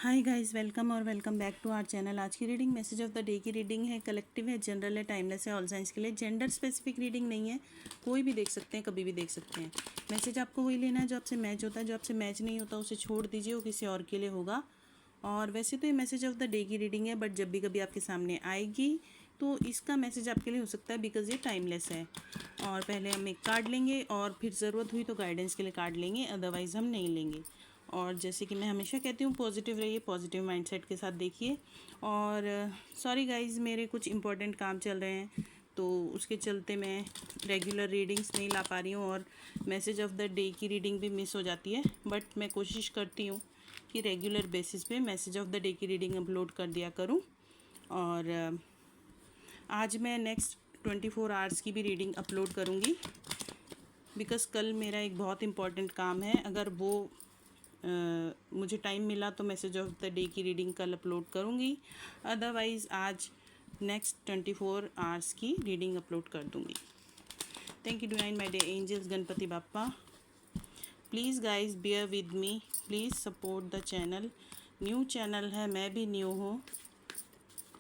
हाय guys, welcome और welcome back to our channel. आज की reading message of the day की रीडिंग है, कलेक्टिव है, जनरल है, टाइमलेस है, ऑल साइंस के लिए। जेंडर स्पेसिफिक रीडिंग नहीं है, कोई भी देख सकते हैं, कभी भी देख सकते हैं। मैसेज आपको वही लेना है जो आपसे मैच होता है, जो आपसे मैच नहीं होता उसे छोड़ दीजिए, वो किसी और के लिए होगा। और वैसे तो ये मैसेज ऑफ द डे की रीडिंग है, बट जब भी कभी आपके सामने आएगी तो इसका मैसेज आपके लिए हो सकता है, बिकॉज ये टाइमलेस है। और पहले हम एक कार्ड लेंगे और फिर ज़रूरत हुई तो गाइडेंस के लिए कार्ड लेंगे, अदरवाइज़ हम नहीं लेंगे। और जैसे कि मैं हमेशा कहती हूँ, पॉजिटिव रहिए, पॉजिटिव माइंडसेट के साथ देखिए। और सॉरी गाइस, मेरे कुछ इंपॉर्टेंट काम चल रहे हैं तो उसके चलते मैं रेगुलर रीडिंग्स नहीं ला पा रही हूँ और मैसेज ऑफ द डे की रीडिंग भी मिस हो जाती है। बट मैं कोशिश करती हूँ कि रेगुलर बेसिस पे मैसेज ऑफ द डे की रीडिंग अपलोड कर दिया करूँ। और आज मैं नेक्स्ट 24 आवर्स की भी रीडिंग अपलोड करूँगी, बिकॉज़ कल मेरा एक बहुत इम्पॉर्टेंट काम है। अगर वो मुझे टाइम मिला तो मैसेज ऑफ द डे की रीडिंग कल अपलोड करूँगी, अदरवाइज़ आज नेक्स्ट 24 आवर्स की रीडिंग अपलोड कर दूँगी। Thank you divine my dear angels, Ganpati Bappa. Please guys bear with me, please support the channel. New channel है, मैं भी न्यू हूँ।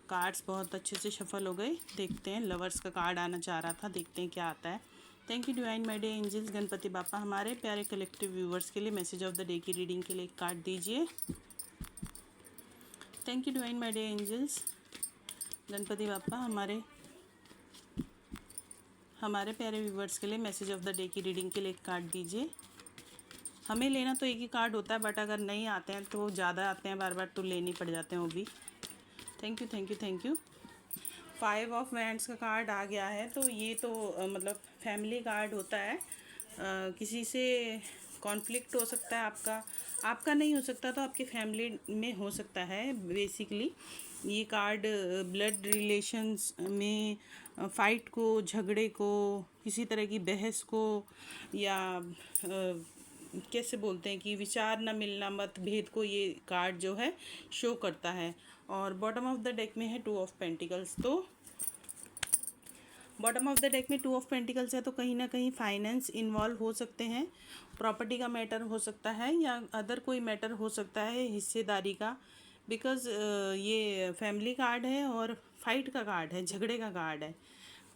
कार्ड्स बहुत अच्छे से शफल हो गए, देखते हैं। लवर्स का कार्ड आना चाह रहा था, देखते हैं क्या आता है। Thank you divine my dear angels, Ganpati Bappa. हमारे प्यारे कलेक्टिव व्यूवर्स के लिए मैसेज ऑफ द डे की रीडिंग के लिए एक कार्ड दीजिए। Thank you divine my dear angels, Ganpati Bappa. हमारे प्यारे व्यूवर्स के लिए मैसेज ऑफ द डे की रीडिंग के लिए एक कार्ड दीजिए। हमें लेना तो एक ही कार्ड होता है, बट अगर नहीं आते हैं तो ज़्यादा आते हैं बार बार, तो लेने पड़ जाते हैं वो भी। Thank you thank you thank you. 5 of wands का कार्ड आ गया है, तो ये तो मतलब फैमिली कार्ड होता है। किसी से कॉन्फ्लिक्ट हो सकता है, आपका नहीं हो सकता तो आपके फैमिली में हो सकता है। बेसिकली ये कार्ड ब्लड रिलेशंस में फ़ाइट को, झगड़े को, किसी तरह की बहस को, या कैसे बोलते हैं कि विचार न मिलना, मतभेद को ये कार्ड जो है शो करता है। और बॉटम ऑफ द डेक में है 2 ऑफ पेंटिकल्स। तो बॉटम ऑफ द डेक में 2 ऑफ पेंटिकल्स है, तो कहीं ना कहीं फाइनेंस इन्वॉल्व हो सकते हैं, प्रॉपर्टी का मैटर हो सकता है, या अदर कोई मैटर हो सकता है, हिस्सेदारी का। बिकॉज़ ये फैमिली कार्ड है और फाइट का कार्ड है, झगड़े का कार्ड है।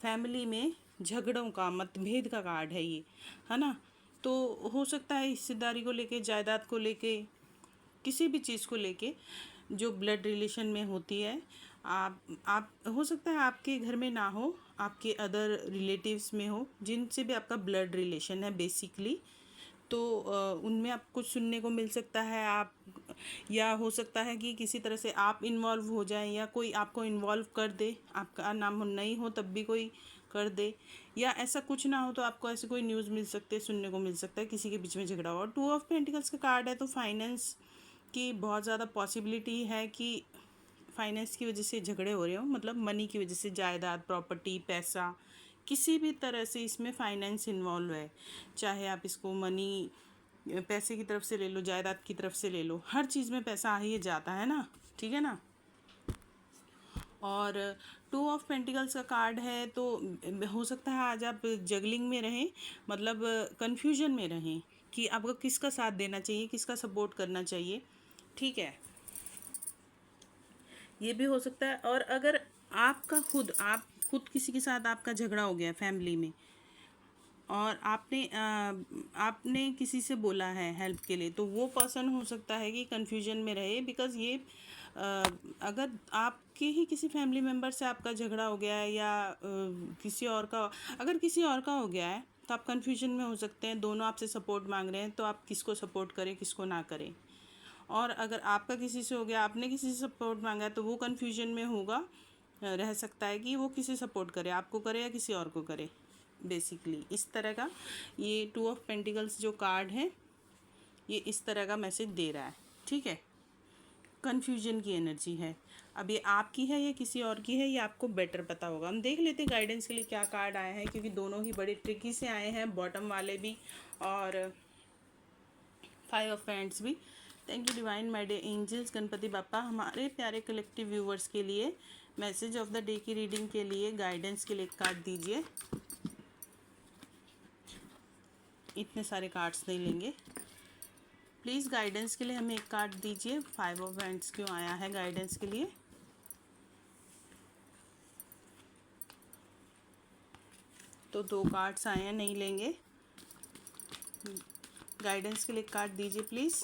फैमिली में झगड़ों का, मतभेद का कार्ड है ये, है ना। तो हो सकता है हिस्सेदारी को लेके, जायदाद को लेके, किसी भी चीज़ को लेके जो ब्लड रिलेशन में होती है। आप हो सकता है आपके घर में ना हो, आपके अदर रिलेटिव्स में हो, जिनसे भी आपका ब्लड रिलेशन है बेसिकली। तो उनमें आपको कुछ सुनने को मिल सकता है। आप, या हो सकता है कि किसी तरह से आप इन्वॉल्व हो जाएं, या कोई आपको इन्वॉल्व कर दे, आपका नाम नहीं हो तब भी कोई कर दे, या ऐसा कुछ ना हो तो आपको ऐसे कोई न्यूज़ मिल सकते हैं, सुनने को मिल सकता है किसी के बीच में झगड़ा हो। और 2 ऑफ पेंटिकल्स का कार्ड है, तो फाइनेंस की बहुत ज़्यादा पॉसिबिलिटी है कि फाइनेंस की वजह से झगड़े हो रहे हो, मतलब मनी की वजह से, जायदाद, प्रॉपर्टी, पैसा, किसी भी तरह से इसमें फाइनेंस इन्वॉल्व है। चाहे आप इसको मनी, पैसे की तरफ से ले लो, जायदाद की तरफ से ले लो, हर चीज़ में पैसा आ ही जाता है ना, ठीक है ना। और 2 ऑफ पेंटिकल्स का कार्ड है, तो हो सकता है आज आप जगलिंग में रहें, मतलब कन्फ्यूजन में रहें कि आपको किसका साथ देना चाहिए, किसका सपोर्ट करना चाहिए, ठीक है। ये भी हो सकता है। और अगर आप खुद किसी के साथ आपका झगड़ा हो गया फैमिली में, और आपने किसी से बोला है हेल्प के लिए, तो वो पर्सन हो सकता है कि कन्फ्यूजन में रहे। बिकॉज़ ये अगर आपके ही किसी फैमिली मेम्बर से आपका झगड़ा हो गया है, या किसी और का, अगर किसी और का हो गया है, तो आप कन्फ्यूजन में हो सकते हैं। दोनों आपसे सपोर्ट मांग रहे हैं, तो आप किसको सपोर्ट करें, किसको ना करें। और अगर आपका किसी से हो गया, आपने किसी से सपोर्ट मांगा है, तो वो कन्फ्यूजन में होगा, रह सकता है कि वो किसे सपोर्ट करे, आपको करे या किसी और को करे। बेसिकली इस तरह का ये 2 ऑफ पेंटिकल्स जो कार्ड है, ये इस तरह का मैसेज दे रहा है, ठीक है। कन्फ्यूजन की एनर्जी है। अब ये आपकी है या किसी और की है, ये आपको बेटर पता होगा। हम देख लेते हैं गाइडेंस के लिए क्या कार्ड आए हैं, क्योंकि दोनों ही बड़े ट्रिकी से आए हैं, बॉटम वाले भी और 5 ऑफ हैंड्स भी। Thank you divine my dear angels, Ganpati Bappa. हमारे प्यारे कलेक्टिव व्यूवर्स के लिए मैसेज ऑफ द डे की रीडिंग के लिए, गाइडेंस के लिए कार्ड दीजिए। इतने सारे कार्ड्स नहीं लेंगे। प्लीज़ गाइडेंस के लिए हमें एक कार्ड दीजिए। 5 ऑफ हैंड्स क्यों आया है गाइडेंस के लिए? तो 2 कार्ड्स आए हैं, नहीं लेंगे। गाइडेंस के लिए एक कार्ड दीजिए प्लीज़।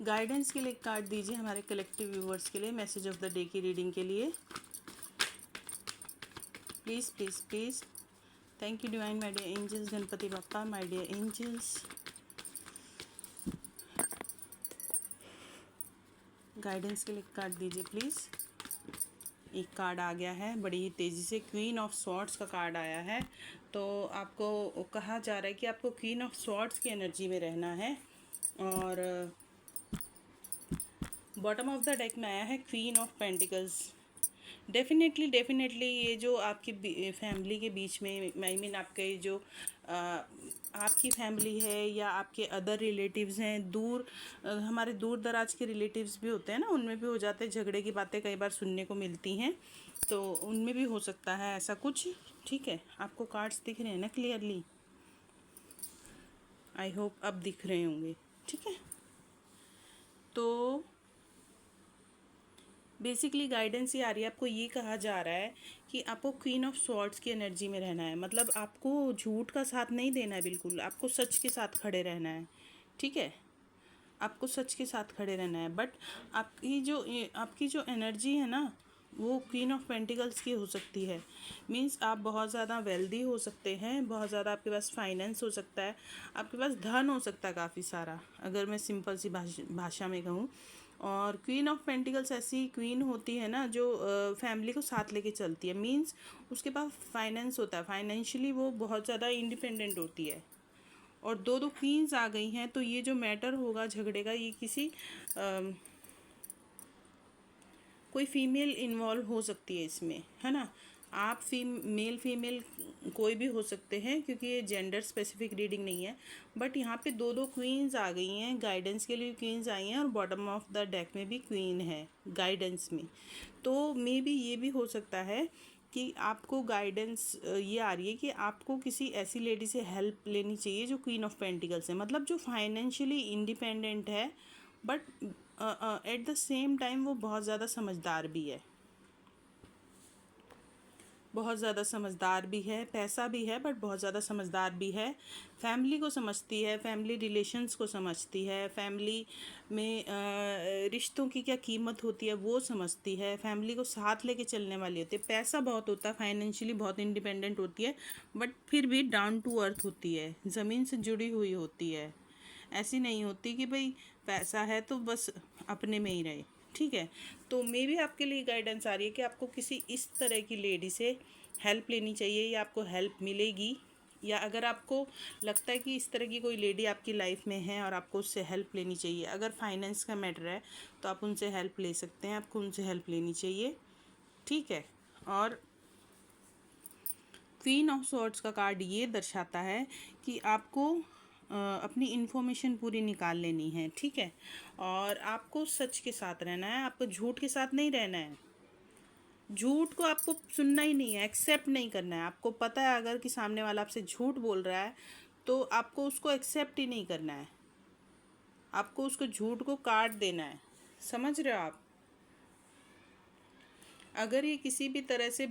गाइडेंस के लिए एक कार्ड दीजिए हमारे कलेक्टिव व्यूवर्स के लिए, मैसेज ऑफ द डे की रीडिंग के लिए। Please please please. Thank you divine my dear angels, Ganpati Bappa, my dear angels. Guidance के लिए कार्ड दीजिए प्लीज़। एक कार्ड आ गया है बड़ी तेज़ी से, क्वीन ऑफ स्वॉर्ड्स का कार्ड आया है। तो आपको कहा जा रहा है कि आपको क्वीन ऑफ स्वॉर्ड्स की एनर्जी में रहना है। और बॉटम ऑफ द डेक में आया है क्वीन ऑफ पेंटिकल्स। डेफिनेटली ये जो आपकी फैमिली के बीच में, आई मीन आपके जो आपकी फैमिली है या आपके अदर रिलेटिव्स हैं, हमारे दूर दराज के रिलेटिव्स भी होते हैं ना, उनमें भी हो जाते हैं झगड़े की बातें कई बार सुनने को मिलती हैं, तो उनमें भी हो सकता है ऐसा कुछ। ठीक है, आपको कार्ड्स दिख रहे हैं ना क्लियरली? आई होप अब दिख रहे होंगे। ठीक है, तो बेसिकली गाइडेंस ये आ रही है, आपको ये कहा जा रहा है कि आपको क्वीन ऑफ स्वॉर्ड्स की एनर्जी में रहना है। मतलब आपको झूठ का साथ नहीं देना है, बिल्कुल आपको सच के साथ खड़े रहना है। ठीक है, आपको सच के साथ खड़े रहना है। बट आपकी जो एनर्जी है ना, वो क्वीन ऑफ पेंटिकल्स की हो सकती है। मींस आप बहुत ज़्यादा वेल्दी हो सकते हैं, बहुत ज़्यादा आपके पास फाइनेंस हो सकता है, आपके पास धन हो सकता है काफ़ी सारा, अगर मैं सिंपल सी भाषा में कहूँ। और क्वीन ऑफ पेंटिकल्स ऐसी क्वीन होती है ना जो फैमिली को साथ लेके चलती है। मींस उसके पास फाइनेंस होता है, फाइनेंशियली वो बहुत ज़्यादा इंडिपेंडेंट होती है। और दो क्वींस आ गई हैं, तो ये जो मैटर होगा झगड़े का, ये किसी कोई फीमेल इन्वॉल्व हो सकती है इसमें, है ना। आप मेल फीमेल कोई भी हो सकते हैं, क्योंकि ये जेंडर स्पेसिफिक रीडिंग नहीं है। बट यहाँ पे दो क्वींस आ गई हैं, गाइडेंस के लिए क्वींस आई हैं, और बॉटम ऑफ द डेक में भी क्वीन है गाइडेंस में। तो मे बी ये भी हो सकता है कि आपको गाइडेंस ये आ रही है कि आपको किसी ऐसी लेडी से हेल्प लेनी चाहिए जो क्वीन ऑफ पेंटिकल्स है, मतलब जो फाइनेंशियली इंडिपेंडेंट है, but at the same time वो बहुत ज़्यादा समझदार भी है। बहुत ज़्यादा समझदार भी है, पैसा भी है, बट बहुत ज़्यादा समझदार भी है। फैमिली को समझती है, फैमिली रिलेशंस को समझती है, फैमिली में रिश्तों की क्या कीमत होती है वो समझती है, फैमिली को साथ लेके चलने वाली होती है। पैसा बहुत होता है, फाइनेंशियली बहुत इंडिपेंडेंट होती है, बट फिर भी डाउन टू अर्थ होती है, ज़मीन से जुड़ी हुई होती है। ऐसी नहीं होती कि भाई पैसा है तो बस अपने में ही रहे। ठीक है, तो मे भी आपके लिए गाइडेंस आ रही है कि आपको किसी इस तरह की लेडी से हेल्प लेनी चाहिए, या आपको हेल्प मिलेगी, या अगर आपको लगता है कि इस तरह की कोई लेडी आपकी लाइफ में है और आपको उससे हेल्प लेनी चाहिए, अगर फाइनेंस का मैटर है तो आप उनसे हेल्प ले सकते हैं, आपको उनसे हेल्प लेनी चाहिए। ठीक है, और क्वीन ऑफ स्वॉर्ड्स का कार्ड ये दर्शाता है कि आपको अपनी इन्फॉर्मेशन पूरी निकाल लेनी है। ठीक है, और आपको सच के साथ रहना है, आपको झूठ के साथ नहीं रहना है। झूठ को आपको सुनना ही नहीं है, एक्सेप्ट नहीं करना है। आपको पता है अगर कि सामने वाला आपसे झूठ बोल रहा है, तो आपको उसको एक्सेप्ट ही नहीं करना है, आपको उसको झूठ को काट देना है। समझ रहे हो आप? अगर ये किसी भी तरह से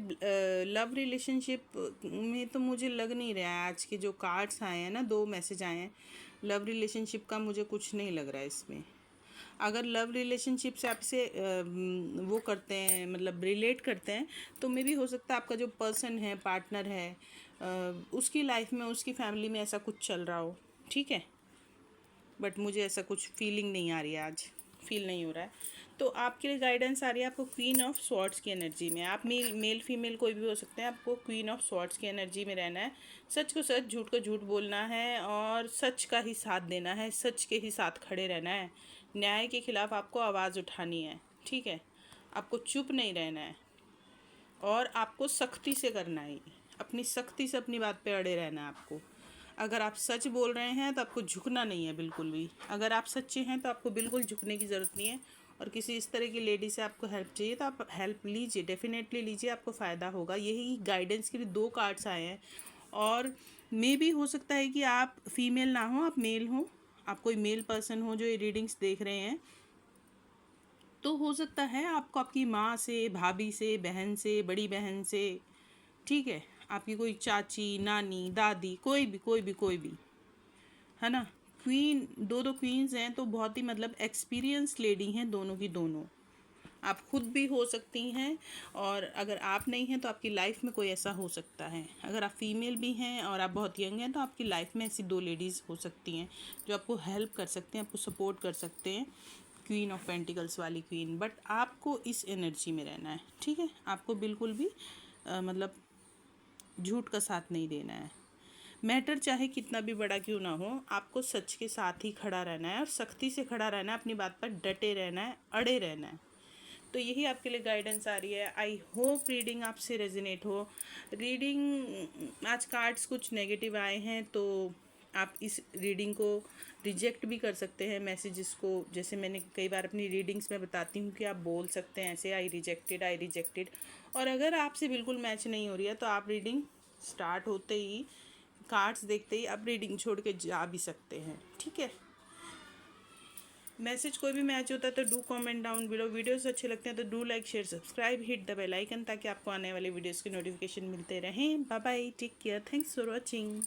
लव रिलेशनशिप में, तो मुझे लग नहीं रहा है। आज के जो कार्ड्स आए हैं ना, 2 मैसेज आए हैं, लव रिलेशनशिप का मुझे कुछ नहीं लग रहा है इसमें। अगर लव रिलेशनशिप से आपसे वो करते हैं, मतलब रिलेट करते हैं, तो मे भी हो सकता है आपका जो पर्सन है, पार्टनर है, उसकी लाइफ में, उसकी फैमिली में ऐसा कुछ चल रहा हो। ठीक है, बट मुझे ऐसा कुछ फीलिंग नहीं आ रही है, आज फील नहीं हो रहा है। तो आपके लिए गाइडेंस आ रही है आपको क्वीन ऑफ स्वॉर्ड्स की एनर्जी में। आप मेल फीमेल कोई भी हो सकते हैं, आपको क्वीन ऑफ स्वॉर्ड्स की एनर्जी में रहना है। सच को सच, झूठ को झूठ बोलना है, और सच का ही साथ देना है, सच के ही साथ खड़े रहना है। न्याय के खिलाफ आपको आवाज़ उठानी है। ठीक है, आपको चुप नहीं रहना है, और आपको सख्ती से करना है, अपनी सख्ती से अपनी बात पे अड़े रहना है आपको। अगर आप सच बोल रहे हैं तो आपको झुकना नहीं है बिल्कुल भी। अगर आप सच्चे हैं तो आपको बिल्कुल झुकने की ज़रूरत नहीं है। और किसी इस तरह की लेडी से आपको हेल्प चाहिए तो आप हेल्प लीजिए, डेफिनेटली लीजिए, आपको फ़ायदा होगा। यही गाइडेंस के लिए 2 कार्ड्स आए हैं, और मे भी हो सकता है कि आप फीमेल ना हो, आप मेल हो, आप कोई मेल पर्सन हो जो ये रीडिंग्स देख रहे हैं, तो हो सकता है आपको आपकी माँ से, भाभी से, बहन से, बड़ी बहन से, ठीक है, आपकी कोई चाची, नानी, दादी, कोई भी, है ना। क्वीन, दो क्वींस हैं तो बहुत ही मतलब एक्सपीरियंस लेडी हैं दोनों की दोनों। आप खुद भी हो सकती हैं, और अगर आप नहीं हैं तो आपकी लाइफ में कोई ऐसा हो सकता है। अगर आप फीमेल भी हैं और आप बहुत यंग हैं तो आपकी लाइफ में ऐसी दो लेडीज़ हो सकती हैं जो आपको हेल्प कर सकते हैं, आपको सपोर्ट कर सकते हैं। क्वीन ऑफ पेंटिकल्स वाली क्वीन, बट आपको इस एनर्जी में रहना है, ठीक है। आपको बिल्कुल भी मतलब झूठ का साथ नहीं देना है। मैटर चाहे कितना भी बड़ा क्यों ना हो, आपको सच के साथ ही खड़ा रहना है और सख्ती से खड़ा रहना है, अपनी बात पर डटे रहना है, अड़े रहना है। तो यही आपके लिए गाइडेंस आ रही है। आई होप रीडिंग आपसे रेजोनेट हो। रीडिंग आज कार्ड्स कुछ नेगेटिव आए हैं तो आप इस रीडिंग को रिजेक्ट भी कर सकते हैं मैसेजेस को। जैसे मैंने कई बार अपनी रीडिंग्स में बताती हूँ कि आप बोल सकते हैं ऐसे, आई रिजेक्टेड। और अगर आपसे बिल्कुल मैच नहीं हो रही है तो आप रीडिंग स्टार्ट होते ही, कार्ड्स देखते ही आप रीडिंग छोड़ के जा भी सकते हैं, ठीक है। मैसेज कोई भी मैच होता है तो do comment down below. Videos अच्छे लगते हैं तो do like, share, subscribe, hit the bell icon ताकि आपको आने वाले वीडियोस की नोटिफिकेशन मिलते रहें। Bye bye, take care, thanks for watching.